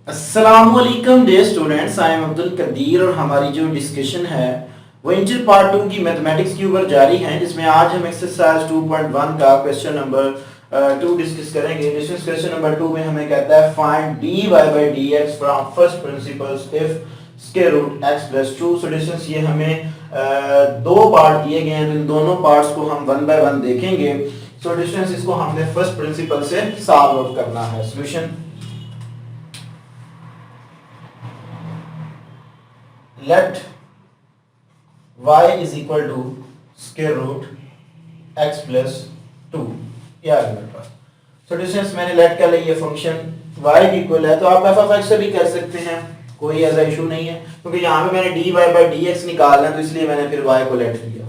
अस्सलामुअलैकुम dear students, I am Abdul Kadir और हमारी जो डिस्कशन है वो इंटर पार्ट 2 की मैथमेटिक्स के ऊपर जारी है, जिसमें आज हम एक्सरसाइज 2.1 का क्वेश्चन नंबर 2 डिस्कस करेंगे। जिसमें क्वेश्चन नंबर 2 में हमें कहता है find dy by dx from first principles if square root x plus 2। So distance ये हमें दो पार्ट दिए गए हैं, इन दोनों पार्ट्स को हम वन बाय वन देखेंगे। सो डिस्टेंस इसको हमने फर्स्ट प्रिंसिपल से सॉल्व आउट करना है। Solution let y is equal to square root x plus 2 ये आर्गुमेंट। सो डिस्टेंस मैंने लेट कर ली, ये फंक्शन y की इक्वल है, तो आप f of x से भी कर सकते हैं, कोई ऐसा इशू नहीं है, क्योंकि यहाँ पे मैंने dy बाई dx निकालना है, तो इसलिए मैंने फिर y को लेट लिया।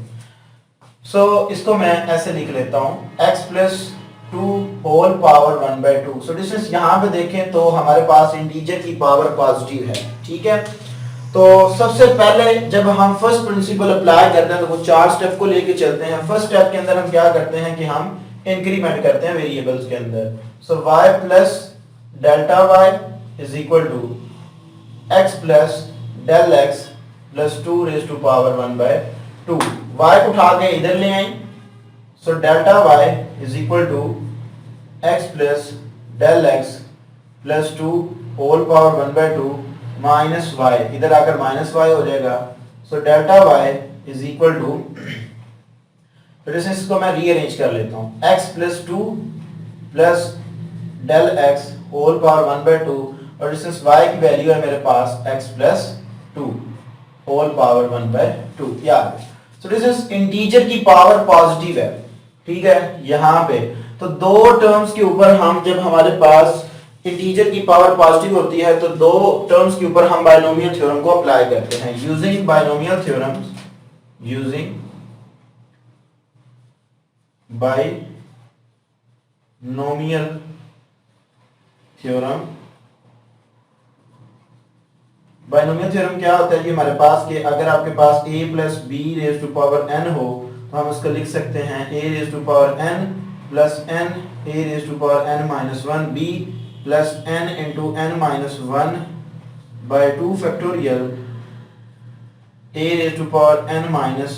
सो इसको मैं ऐसे लिख लेता हूँ x plus 2 whole power 1 by 2। So distance यहाँ पे देखें तो हमारे पास इंटीजर की पावर पॉजिटिव है, ठीक है। तो सबसे पहले जब हम फर्स्ट प्रिंसिपल अप्लाई करते हैं तो वो चार स्टेप को लेके चलते हैं। फर्स्ट स्टेप के अंदर हम क्या करते हैं कि हम इंक्रीमेंट करते हैं वेरिएबल्स के अंदर। So y plus delta y is equal to x plus del x plus 2 raise to power 1 by 2। y को उठा के इधर ले आए, so delta y is equal to x plus del x plus 2 whole power 1 by 2 minus y, इधर आकर minus y हो जाएगा। So delta y is equal to, फिर इसको मैं रीअरेंज कर लेता हूँ, x plus 2 plus del x whole power 1 by 2, और डिस्टेंस y की वैल्यू है मेरे पास x plus 2 whole power 1 by 2 याद। सो डिस्टेंस इंटीजर की पावर पॉजिटिव है, ठीक है। यहाँ पे तो दो टर्म्स के ऊपर हम, जब हमारे पास इंटीजर की पावर पॉजिटिव होती है तो दो टर्म्स के ऊपर हम बायनोमियल थ्योरम को अप्लाई करते हैं। Using binomial theorem, using binomial theorem. Binomial theorem क्या होता है कि हमारे पास के अगर आपके पास a plus B raise to power n हो तो हम उसको लिख सकते हैं a raise to power n plus n a raise to power n minus 1 b plus n into n minus 1 by 2 factorial a raise to power n minus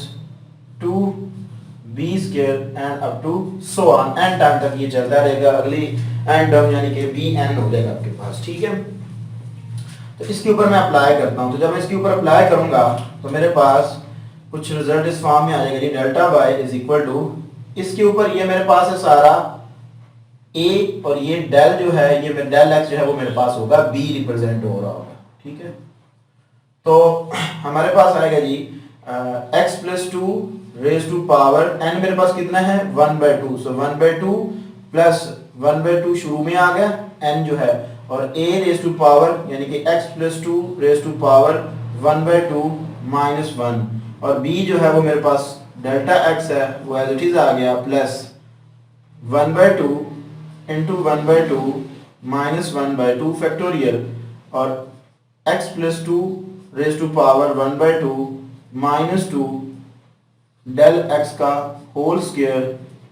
2 b square and up to so on, n time तक ये चलता रहेगा, अगली n term यानी कि bn हो जाएगा आपके पास, ठीक है। तो इसके ऊपर मैं अप्लाई करता हूँ, तो जब मैं इसके ऊपर अप्लाई करूंगा तो मेरे पास कुछ रिजल्ट इस फॉर्म में आ जाएगा, delta y is equal to, इसके ऊपर ये मेरे पास है सारा a और ये डेल जो है, ये डेल x जो है वो मेरे पास होगा b रिप्रेजेंट हो रहा होगा, ठीक है। तो हमारे पास आएगा जी x plus 2 raise to power n, मेरे पास कितना है 1 by 2। So 1 by 2 plus 1 by 2 शुरू में आ गया n जो है, और a रेज टू पावर यानी कि x plus 2 raise to power 1 by 2 minus 1, और b जो है वो मेरे पास डेल्टा x है वो एज इट इज आ गया, plus 1 by 2 into 1 by 2 minus 1 by 2 factorial, और x plus 2 raise to power 1 by 2 minus 2 del x का whole square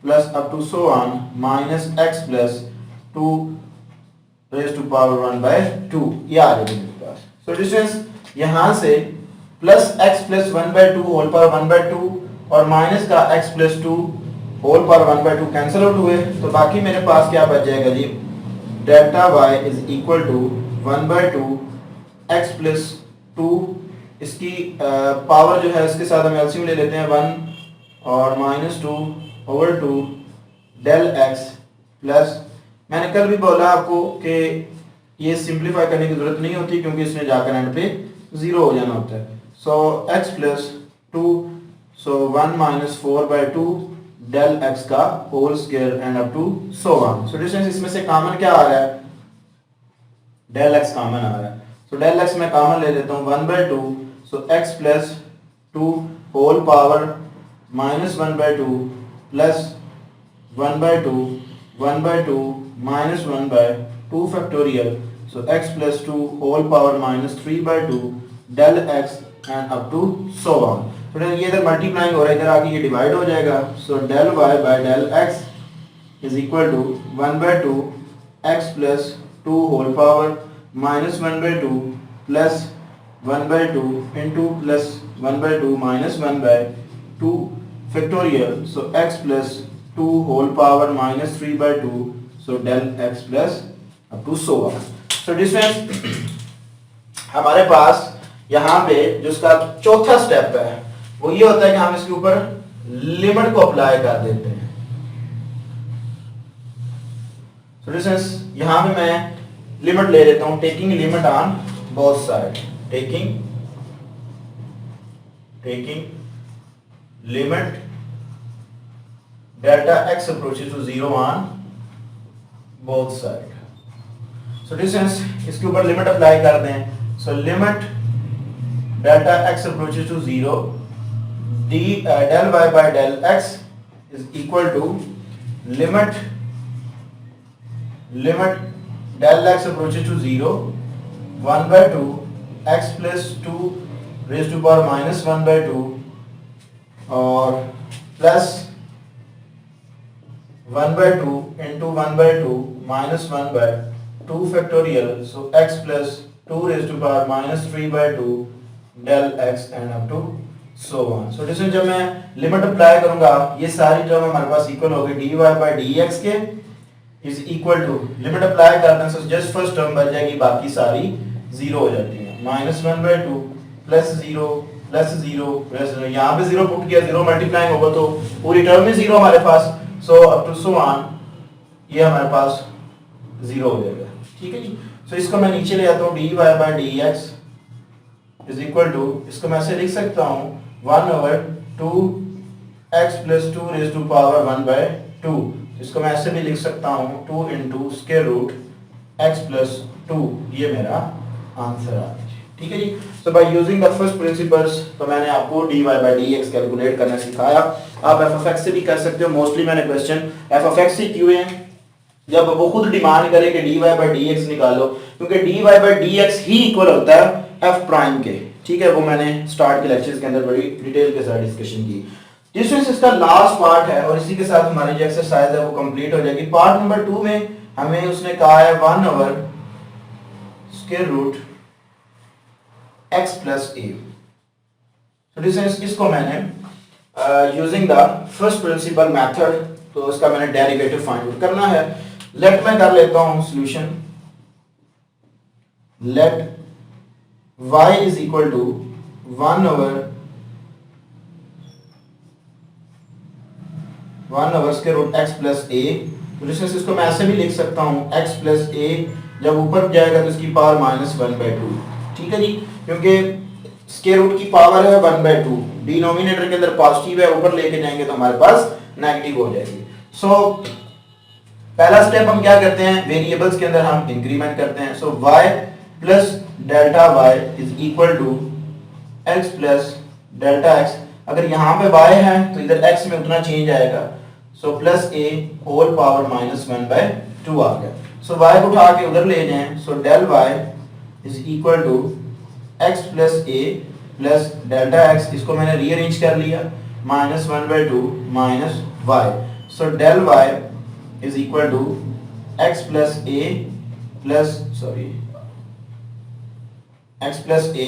plus up to so on minus x plus 2 raise to power 1 by 2, ये आ जाएगा मेरे पास। सो distance यहाँ से plus x plus 1 by 2 whole power 1 by 2 और minus का x plus 2 whole power 1 by 2 cancel out हुए, तो बाकी मेरे पास क्या बच जाएगा जी, delta y is equal to 1 by 2 x plus 2, इसकी पावर जो है इसके साथ हम एलसीएम ले लेते हैं 1 और minus 2 over 2 del x plus, मैंने कल भी बोला आपको कि ये सिंप्लीफाई करने की जरूरत नहीं होती क्योंकि इसमें जाकर एंड पे 0 हो जाना होता है। So x plus 2, so 1 minus 4 by 2 del x का whole square and up to so on. So distance इसमें से कॉमन क्या आ रहा है, डेल x कॉमन आ रहा है, सो डेल x मैं कॉमन ले लेता हूँ 1 by 2, so x plus 2 whole power minus 1 by 2 plus 1 by 2 1 by 2 minus 1 by 2 factorial, so x plus 2 whole power minus 3 by 2 del x and up to so on. तो ये इधर multiplying हो रहा है, इधर आके ये डिवाइड हो जाएगा, so del y by del x is equal to 1 by 2 x plus 2 whole power minus 1/2 plus 1/2 into plus 1/2 minus 1/2 factorial, so x plus 2 whole power minus 3/2, so del x plus up to so on. So distance हमारे पास यहाँ पे जो इसका चौथा step है वो ये होता है कि हम इसके ऊपर लिमिट को अप्लाई कर देते हैं। सो डिस्टेंस यहाँ पे मैं लिमिट ले लेता हूँ, taking limit on both side, taking limit delta x approaches to 0 on both side. So distance इसके ऊपर लिमिट अप्लाई कर दें, so limit delta x approaches to 0 del y by del x is equal to limit del x approaches to 0 1/2 x plus 2 raised to power minus 1/2 और plus 1/2 into 1/2 minus 1/2 factorial, so x plus 2 raised to power minus 3/2 del x and up to so on। so distance जब मैं limit apply करूंगा ये सारी term हमारे पास equal होगी dy by dx के is equal to limit apply करते हैं, सो जस्ट फर्स्ट टर्म बच जाएगी, बाकी सारी जीरो हो जाती है, माइनस 1/2 प्लस 0 प्लस 0 प्लस 0, यहाँ पे 0 पुट किया, 0 मल्टीप्लाइंग होगा तो पूरी टर्म में 0 हमारे पास, so up to so on ये हमारे पास 0 हो जाएगा। ठीक है जी। सो इसको मैं नीचे ले आता हूँ, dy by dx is equal to, इसको मैं ऐसे लिख सकता हूँ 1/2 x plus 2 raised to power 1/2, इसको मैं ऐसे भी लिख सकता हूँ 2 into square root x plus 2, ये मेरा आंसर आ गया। ठीक है जी। So by using the first principles तो मैंने आपको dy by dx कैलकुलेट करना सिखाया, आप f of x से भी कर सकते हो। मोस्टली मैंने क्वेश्चन f of x से किए हैं जब वो खुद डिमांड करे कि dy by dx निकालो, क्योंकि dy by dx he equal होता है f प्राइम के। ठीक है, वो मैंने स्टार्ट के लेक्चर्स के अंदर बड़ी डिटेल के साथ डिस्कशन की। डिस्टेंस इसका लास्ट पार्ट है और इसी के साथ हमारी जो एक्सरसाइज है वो कंप्लीट हो जाएगी। पार्ट नंबर 2 में हमें उसने कहा है 1/√x plus a। तो डिस्टेंस इसको मैंने using the first principle method तो इसका मैंने डेरिवेटिव फाइंड आउट करना है। लेट मैं कर लेता हूं solution. Let y is equal to 1/√x plus a। तो डिस्टेंस इसको मैं ऐसे भी लिख सकता हूँ x plus a, जब ऊपर जाएगा तो इसकी पावर -1/2। ठीक है जी, क्योंकि स्क्वायर रूट की पावर है 1/2, डिनोमिनेटर के अंदर पॉजिटिव है, ऊपर लेके जाएंगे तो हमारे पास नेगेटिव हो जाएगी। सो पहला स्टेप हम क्या करते हैं, वेरिएबल्स के अंदर हम इंक्रीमेंट करते हैं। So y plus delta y is equal to x plus delta x। अगर यहाँ पे y है तो इधर x में उतना चेंज आएगा, so plus a whole power -1/2 आ गया। सो y को उठा के उधर ले जाएं, so del y is equal to x plus a plus delta x, इसको मैंने रीअरेंज कर लिया, -1/2 minus y, so del y is equal to x plus a plus x plus a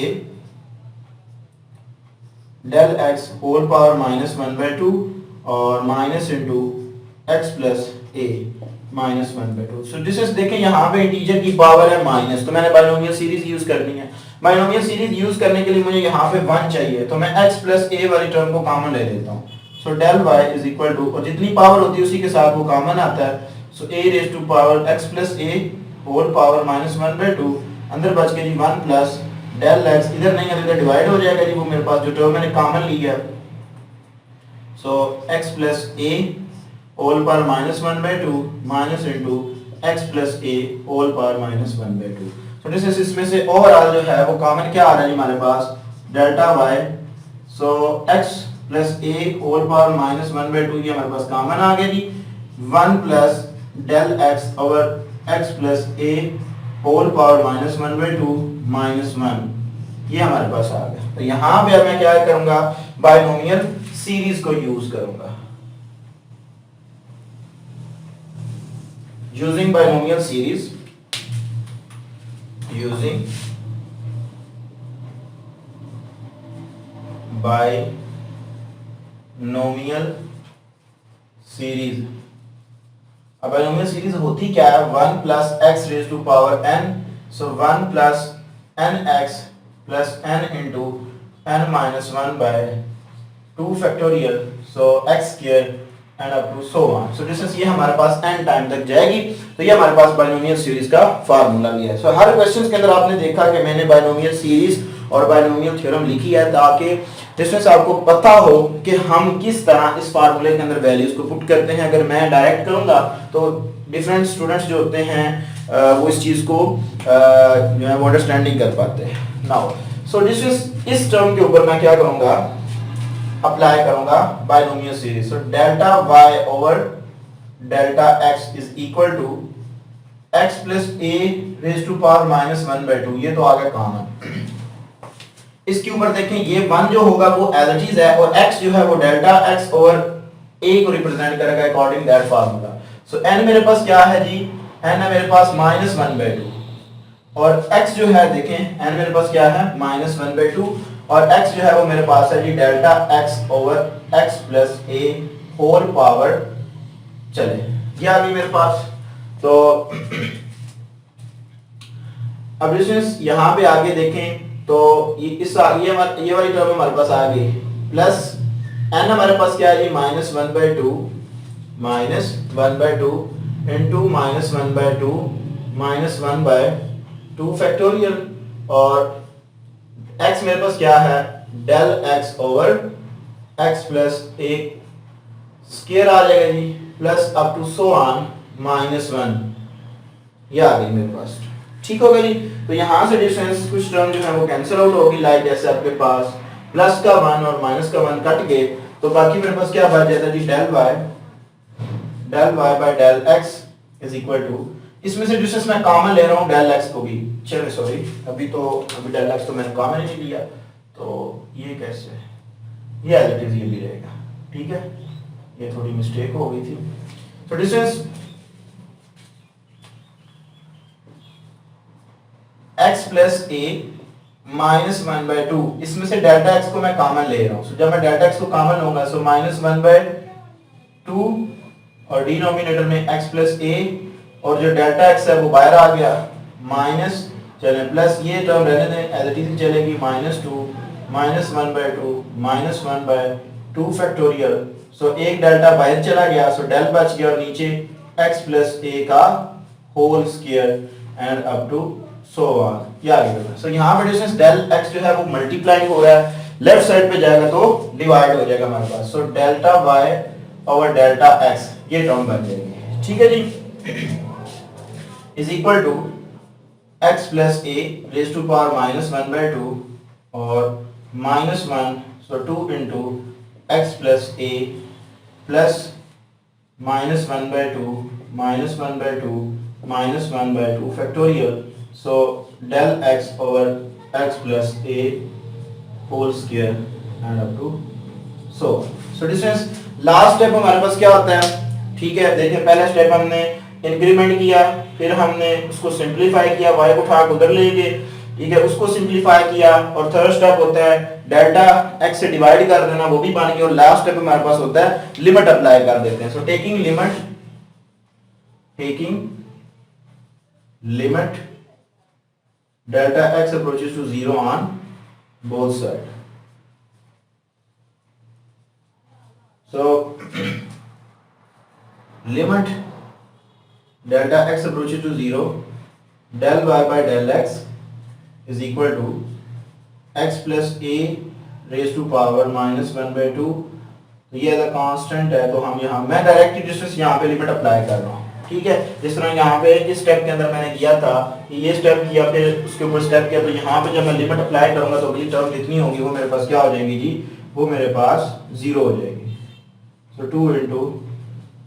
del x whole power -1/2 और minus into x plus a -1/2। So distance देखें यहाँ पे integer की power है माइनस, तो मैंने बाइनोमियल सीरीज यूज करनी है। बाइनोमियल सीरीज यूज करने के लिए मुझे यहाँ पे 1 चाहिए, तो मैं x plus a वाली टर्म को कॉमन ले लेता हूँ। So del y is equal to, और जितनी पावर होती है उसी के साथ वो कॉमन आता है, so a raise to power x plus a whole power -1/2, अंदर बच के जी 1 प्लस डेल x, इधर नहीं है इधर डिवाइड हो जाएगा जी, वो मेरे पास जो टर्म मैंने कॉमन ली है, so x plus a whole power -1/2 minus into x plus a whole power -1/2। So distance इसमें से ओवरऑल जो है वो कॉमन क्या आ रहा है हमारे पास, delta y, so x plus a whole power -1/2 ये हमारे पास कॉमन आ गया जी, 1 plus del x over x plus a whole power -1/2 minus 1, ये हमारे पास आ गया। तो यहाँ पे अब मैं क्या करूंगा, बाइनोमियल सीरीज को यूज करूंगा। Using binomial series using binomial series. अब बाइनोमियल सीरीज होती क्या है, 1 plus x raise to power n, so 1 plus n x plus n into n minus 1 by 2 factorial, so x square and up to so on. So distance ये हमारे पास n time तक जाएगी, तो ये हमारे पास बाइनोमियल सीरीज का formula भी है। सो हर क्वेश्चंस के अंदर आपने देखा कि मैंने बाइनोमियल सीरीज और बाइनोमियल थ्योरम लिखी है ताकि डिस्टेंस आपको पता हो कि हम किस तरह इस फार्मूले के अंदर वैल्यूज को पुट करते हैं। अगर मैं डायरेक्ट करूंगा तो डिफरेंट स्टूडेंट्स जो होते हैं वो इस चीज को जो है वो अंडरस्टैंडिंग कर पाते हैं। नाउ सो डिस्टेंस इस टर्म के ऊपर मैं क्या करूंगा, अप्लाई करूंगा binomial series. So delta y over delta x is equal to x plus a raise to power minus 1/2। ये तो आ गया कॉमन। इसके ऊपर देखें ये 1 जो होगा वो एज इट इज है, और x जो है वो डेल्टा x ओवर a को रिप्रेजेंट करेगा according that formula. So n मेरे पास क्या है जी, n है मेरे पास माइनस 1/2, और x जो है देखें n मेरे पास क्या है माइनस 1/2, और x जो है वो मेरे पास है जी delta x over x plus a whole power. चले ये आ गई मेरे पास। तो अब यहाँ पे आगे देखें तो ये वाली टर्म हमारे पास आ गई, प्लस n हमारे पास क्या है जी minus 1/2 into minus 1/2 minus 1/2 factorial, और x मेरे पास क्या है del x over x plus a square आ जाएगा जी, plus up to so on minus 1। ये आ गई मेरे पास, ठीक हो गया जी। तो यहाँ से डिफरेंस कुछ टर्म जो है वो कैंसिल आउट होगी, लाइक जैसे आपके पास प्लस का 1 और माइनस का 1 कट गए, तो बाकी मेरे पास क्या बच जाता है जी del y by del x is equal to, इसमें से डिफरेंस मैं कॉमन ले रहा हूँ डेल x को भी, चलो सॉरी अभी डेल x तो मैंने कॉमन ही नहीं लिया, तो ये कैसे ये एज इट इज ये भी रहेगा, ठीक है। ये थोड़ी मिस्टेक हो गई थी। तो difference x plus a minus 1/2, इसमें से डेल्टा x को मैं कॉमन ले रहा हूँ। so, जब मैं डेल्टा x को कॉमन लूंगा सो माइनस 1/2 और डिनोमिनेटर में x प्लस a, और जो डेल्टा x है वो बाहर आ गया माइनस, चले प्लस ये टर्म रहने दें एज इट इज चलेगी -2 माइनस 1/2 माइनस 1/2 फैक्टोरियल। सो एक डेल्टा बाहर चला गया, सो डेल बच गया, और नीचे x प्लस a का whole square and up to so on. So यहाँ पे डिस्टेंस डेल x जो है वो मल्टीप्लाई हो रहा है, लेफ्ट साइड पे जाएगा तो डिवाइड हो जाएगा हमारे पास। So delta y over delta x ये टर्म बन जाएगी, ठीक है जी, is equal to x plus a raise to power minus 1/2 और minus 1, so 2 into x plus a plus minus 1/2 minus 1/2 minus 1/2 factorial. So del x over x plus a whole square and up to so distance last step हमारे पास क्या होता है, ठीक है। देखिए पहला स्टेप हमने इंक्रीमेंट किया, फिर हमने उसको सिंपलीफाई किया, y को उठा के उधर ले गए, ठीक है, उसको सिंपलीफाई किया, और थर्ड स्टेप होता है डेल्टा x से डिवाइड कर देना, वो भी बन गया, और लास्ट स्टेप हमारे पास होता है लिमिट अप्लाई कर देते हैं। So taking limit delta x approaches to 0 on both sides. So limit delta x approaches to 0, del y by del x is equal to x plus a raised to power minus 1/2। तो ये as a constant है, तो हम यहाँ मैं direct distance यहाँ पे limit apply कर रहा हूँ, ठीक है। जिस तरह यहाँ पे इस स्टेप के अंदर मैंने किया था, ये स्टेप किया फिर उसके ऊपर स्टेप किया, तो यहाँ पे जब मैं लिमिट अप्लाई करूंगा तो अगली टर्म जितनी होगी वो मेरे पास क्या हो जाएगी जी, वो मेरे पास 0 हो जाएगी। सो 2 इंटू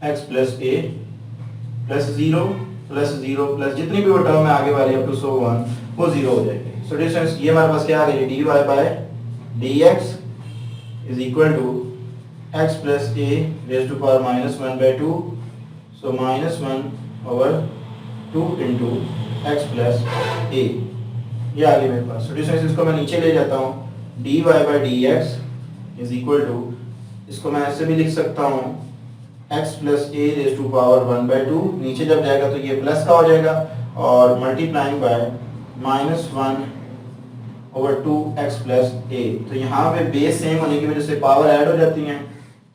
एक्स प्लस ए प्लस 0 प्लस जितनी भी वो टर्म है आगे वाली अप टू सो वन वो 0 हो जाएगी। सो डिस्टेंस ये हमारे पास क्या आ गई, dy by dx is equal to x plus a raise to power minus 1/2, so minus 1 over 2 into x plus a। ये आ गया मेरे पास। तो डिस्टेंस इसको मैं नीचे ले जाता हूँ, dy by d x is equal to, इसको मैं ऐसे भी लिख सकता हूँ x plus a raise to power 1/2, नीचे जब जाएगा तो ये प्लस का हो जाएगा, और मल्टीप्लाइंग बाय -1/2x प्लस ए। तो यहाँ पे बेस सेम होने की वजह से पावर ऐड हो जाती हैं,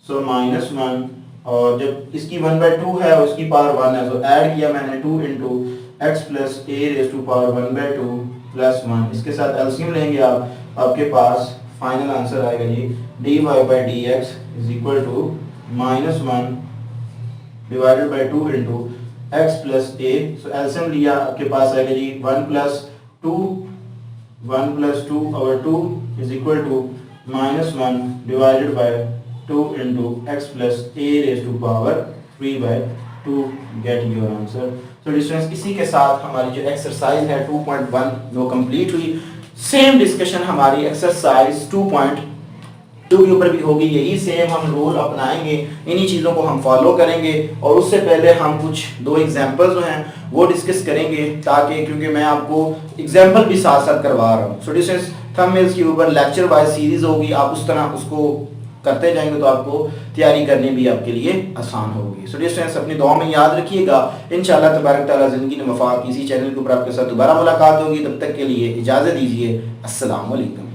सो -1, और जब इसकी 1/2 है और इसकी पावर 1 है, तो ऐड किया मैंने 2 into x plus a raise to power 1/2 plus 1। इसके साथ एलसीएम लेंगे आप, आपके पास फाइनल आंसर आएगा जी dy by d x is equal to -1 divided by 2 into x plus a. So LCM लिया, आपके पास आएगा जी 1 प्लस 2 over 2 is equal to -1 divided by 2 into x plus a raise to power 3/2, get your answer. तो distance इसी के साथ हमारी जो एक्सरसाइज है 2.1 वो कंप्लीट हुई। सेम डिस्कशन हमारी एक्सरसाइज 2.2 के ऊपर भी होगी, यही सेम हम रूल अपनाएंगे, इन्हीं चीज़ों को हम फॉलो करेंगे, और उससे पहले हम कुछ 2 एग्जांपल्स जो हैं वो डिस्कस करेंगे, ताकि क्योंकि मैं आपको एग्जांपल भी साथ साथ करवा रहा हूँ। सो डिस्टेंस थंबनेल्स के ऊपर लेक्चर वाइज सीरीज होगी, आप उस तरह उसको करते जाएंगे तो आपको तैयारी करनी भी आपके लिए आसान होगी। सो डिस्टेंस अपनी दुआ में याद रखिएगा, इंशाल्लाह तबारक तआला ज़िंदगी में वफा किसी चैनल के ऊपर आपके साथ दोबारा मुलाकात होगी। तब तक के लिए इजाज़त दीजिए, अस्सलाम वालेकुम।